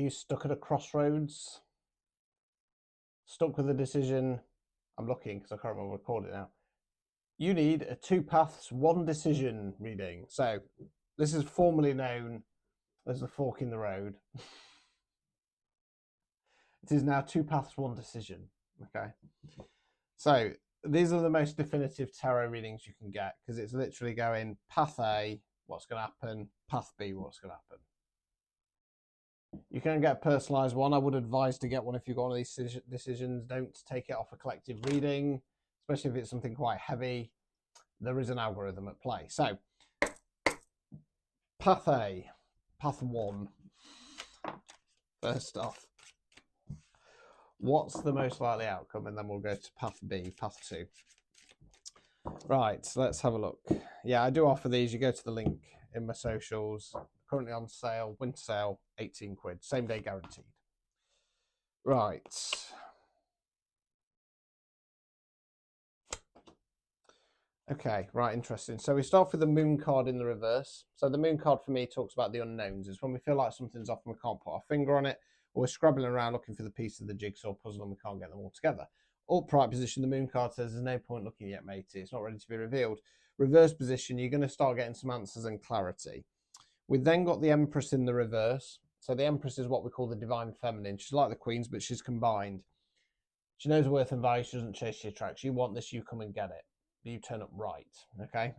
Are you stuck at a crossroads? Stuck with a decision? I'm looking because I can't remember what I called it now. You need a 2 paths, 1 decision reading. So this is formerly known as the fork in the road. It is now 2 paths, 1 decision. Okay. So these are the most definitive tarot readings you can get because it's literally going path A, what's going to happen, path B, what's going to happen. You can get a personalized one. I would advise to get one if you've got one of these decisions. Don't take it off a collective reading, especially if it's something quite heavy. There is an algorithm at play. So, path A, path 1. First off, what's the most likely outcome? And then we'll go to path B, path 2. Right, so let's have a look. Yeah, I do offer these. You go to the link in my socials. Currently on sale, winter sale, 18 quid. Same day guaranteed. Right. Okay, right, interesting. So we start with the moon card in the reverse. So the moon card for me talks about the unknowns. It's when we feel like something's off and we can't put our finger on it, or we're scrabbling around looking for the piece of the jigsaw puzzle and we can't get them all together. Upright position, the moon card says there's no point looking yet, matey. It's not ready to be revealed. Reverse position, you're going to start getting some answers and clarity. We've then got the Empress in the reverse. So the Empress is what we call the divine feminine. She's like the Queens, but she's combined. She knows worth and value. She doesn't chase your tracks. You want this, you come and get it. You turn up right, okay?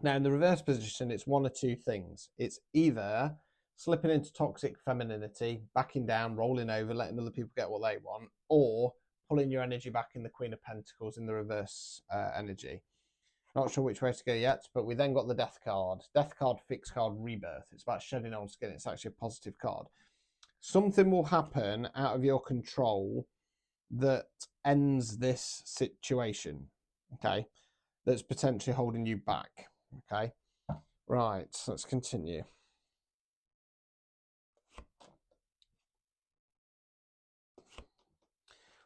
Now, in the reverse position, it's one or two things. It's either slipping into toxic femininity, backing down, rolling over, letting other people get what they want, or pulling your energy back in the Queen of Pentacles in the reverse energy. Not sure which way to go yet, but we then got the Death card. Death card, fixed card, rebirth. It's about shedding old skin. It's actually a positive card. Something will happen out of your control that ends this situation, okay? That's potentially holding you back, okay? Right, so let's continue.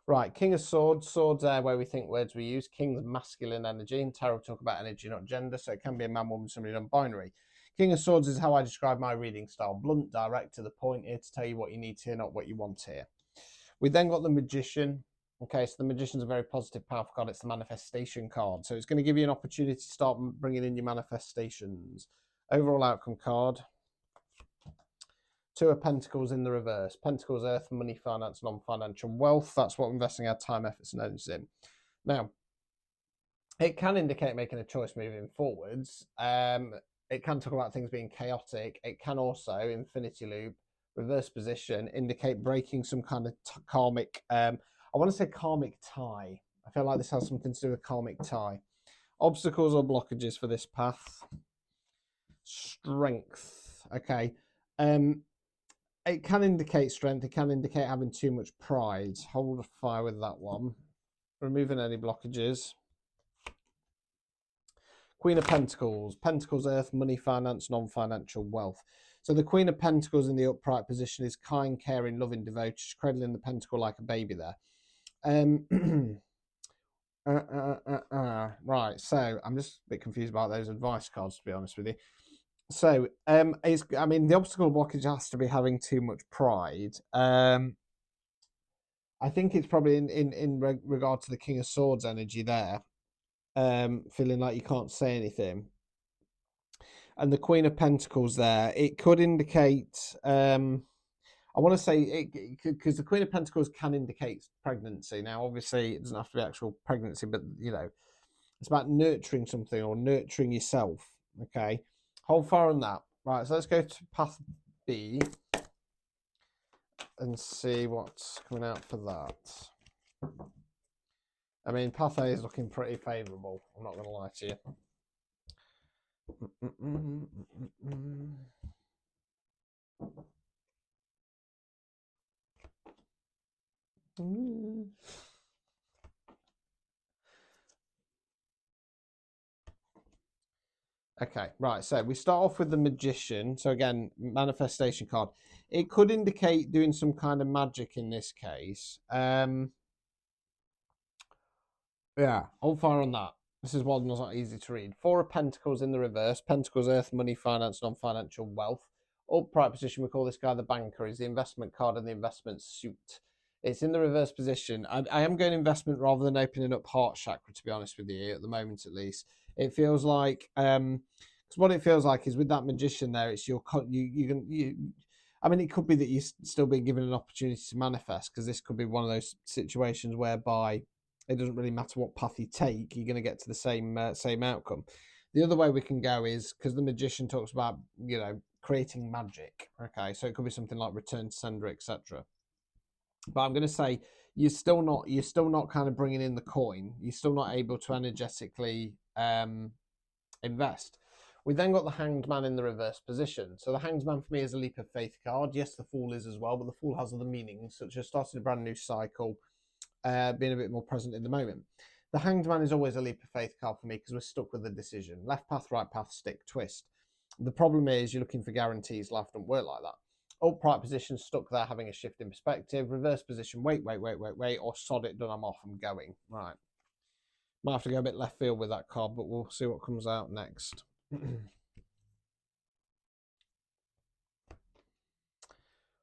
Right, King of Swords. Swords are where we think words we use. King's masculine energy. In tarot, talk about energy, not gender. So it can be a man, woman, somebody non-binary. King of Swords is how I describe my reading style. Blunt, direct, to the point, here to tell you what you need to hear, not what you want to hear. We then got the Magician. Okay, so the Magician's a very positive, powerful card. It's the manifestation card. So it's going to give you an opportunity to start bringing in your manifestations. Overall outcome card. 2 of Pentacles in the reverse. Pentacles, earth, money, finance, non-financial wealth. That's what we're investing our time, efforts, and energies in. Now, it can indicate making a choice moving forwards. It can talk about things being chaotic. It can also, infinity loop, reverse position, indicate breaking some kind of karmic, I want to say karmic tie. I feel like this has something to do with karmic tie. Obstacles or blockages for this path. Strength. Okay. It can indicate strength. It can indicate having too much pride. Hold fire with that one. Removing any blockages. Queen of Pentacles. Pentacles, earth, money, finance, non-financial wealth. So the Queen of Pentacles in the upright position is kind, caring, loving, devoted. She's cradling the pentacle like a baby there. Right, so I'm just a bit confused about those advice cards, to be honest with you. So, I mean, the obstacle blockage has to be having too much pride. I think it's probably in regard to the King of Swords energy there, feeling like you can't say anything. And the Queen of Pentacles there, it could indicate, I want to say, because the Queen of Pentacles can indicate pregnancy. Now, obviously, it doesn't have to be actual pregnancy, but, you know, it's about nurturing something or nurturing yourself, okay? Hold fire on that. Right, so let's go to path B and see what's coming out for that. I mean, path A is looking pretty favourable. I'm not going to lie to you. Okay, right, so we start off with the Magician. So again, manifestation card. It could indicate doing some kind of magic in this case. Yeah, hold fire on that. This is one that's not easy to read. 4 of Pentacles in the reverse. Pentacles, earth, money, finance, non-financial wealth. Upright position, we call this guy the banker. He's the investment card and the investment suit. It's in the reverse position. I am going investment rather than opening up heart chakra, to be honest with you, at the moment at least. It feels like, because what it feels like is with that magician there, it's your, I mean, it could be that you're still being given an opportunity to manifest, because this could be one of those situations whereby it doesn't really matter what path you take, you're going to get to the same outcome. The other way we can go is, because the magician talks about, creating magic. Okay, so it could be something like return to sender, etc. But I'm going to say you're still not kind of bringing in the coin. You're still not able to energetically invest. We then got the Hanged Man in the reverse position. So the Hanged Man for me is a leap of faith card. Yes, the Fool is as well, but the Fool has other meanings, such as starting a brand new cycle, being a bit more present in the moment. The Hanged Man is always a leap of faith card for me because we're stuck with a decision. Left path, right path, stick, twist. The problem is you're looking for guarantees. Life don't work like that. Upright position, stuck there, having a shift in perspective. Reverse position, wait, or sod it, done, I'm off, I'm going. Right. Might have to go a bit left field with that card, but we'll see what comes out next.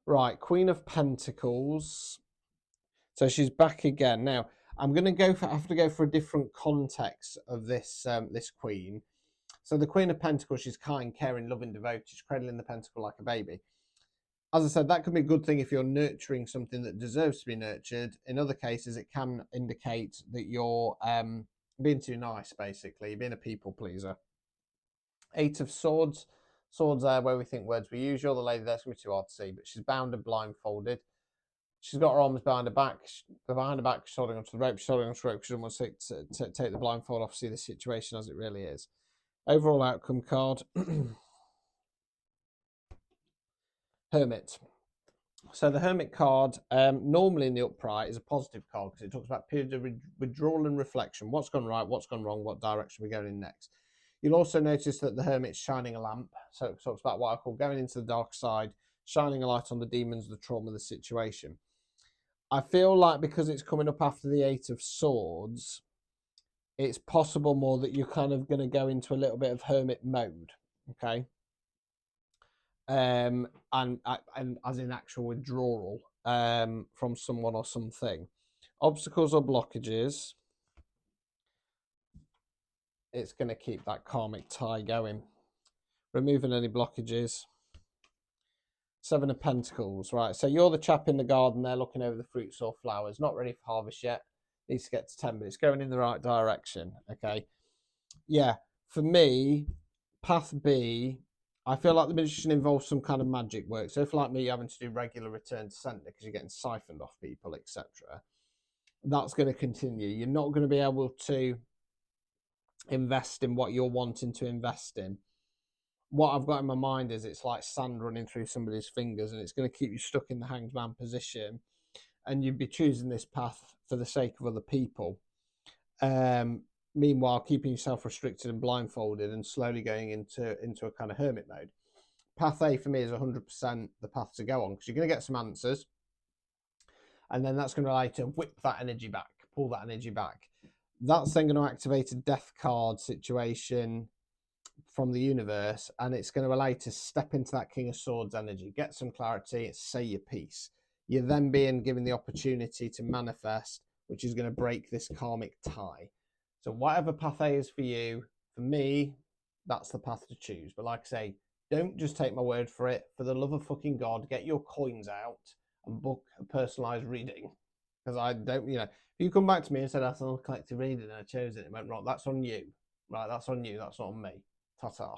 Right, Queen of Pentacles. So she's back again. Now, I'm going to have to go for a different context of this this queen. So the Queen of Pentacles, she's kind, caring, loving, devoted. She's cradling the pentacle like a baby. As I said, that could be a good thing if you're nurturing something that deserves to be nurtured. In other cases, it can indicate that you're being too nice, basically, being a people pleaser. 8 of Swords. Swords there where we think words were usual. The lady there's going to be too hard to see, but she's bound and blindfolded. She's got her arms behind her back. She's holding onto the rope. She's holding onto the rope. She doesn't want to take the blindfold off, see the situation as it really is. Overall outcome card. Hermit. So the Hermit card, normally in the upright, is a positive card because it talks about periods of withdrawal and reflection. What's gone right, what's gone wrong, what direction we're going in next. You'll also notice that the Hermit's shining a lamp. So it talks about what I call going into the dark side, shining a light on the demons, the trauma, the situation. I feel like because it's coming up after the 8 of Swords, it's possible more that you're kind of going to go into a little bit of hermit mode, okay? And as in actual withdrawal from someone or something. Obstacles or blockages. It's going to keep that karmic tie going. Removing any blockages. 7 of Pentacles, right? So you're the chap in the garden there looking over the fruits or flowers. Not ready for harvest yet. Needs to get to 10 minutes. Going in the right direction, okay? Yeah, for me, path B, I feel like the magician involves some kind of magic work. So if like me, you're having to do regular return to sender because you're getting siphoned off people, etc., that's going to continue. You're not going to be able to invest in what you're wanting to invest in. What I've got in my mind is it's like sand running through somebody's fingers and it's going to keep you stuck in the Hanged Man position, and you'd be choosing this path for the sake of other people. Meanwhile, keeping yourself restricted and blindfolded and slowly going into a kind of hermit mode. Path A for me is 100% the path to go on because you're going to get some answers, and then that's going to allow you to whip that energy back, pull that energy back. That's then going to activate a death card situation from the universe, and it's going to allow you to step into that King of Swords energy, get some clarity, say your piece. You're then being given the opportunity to manifest, which is going to break this karmic tie. So whatever path A is for you, for me, that's the path to choose. But like I say, don't just take my word for it. For the love of fucking God, get your coins out and book a personalised reading. Because I don't, if you come back to me and said that's an collective reading and I chose it, it went wrong, that's on you. Right, that's on you, that's not on me. Ta-ta.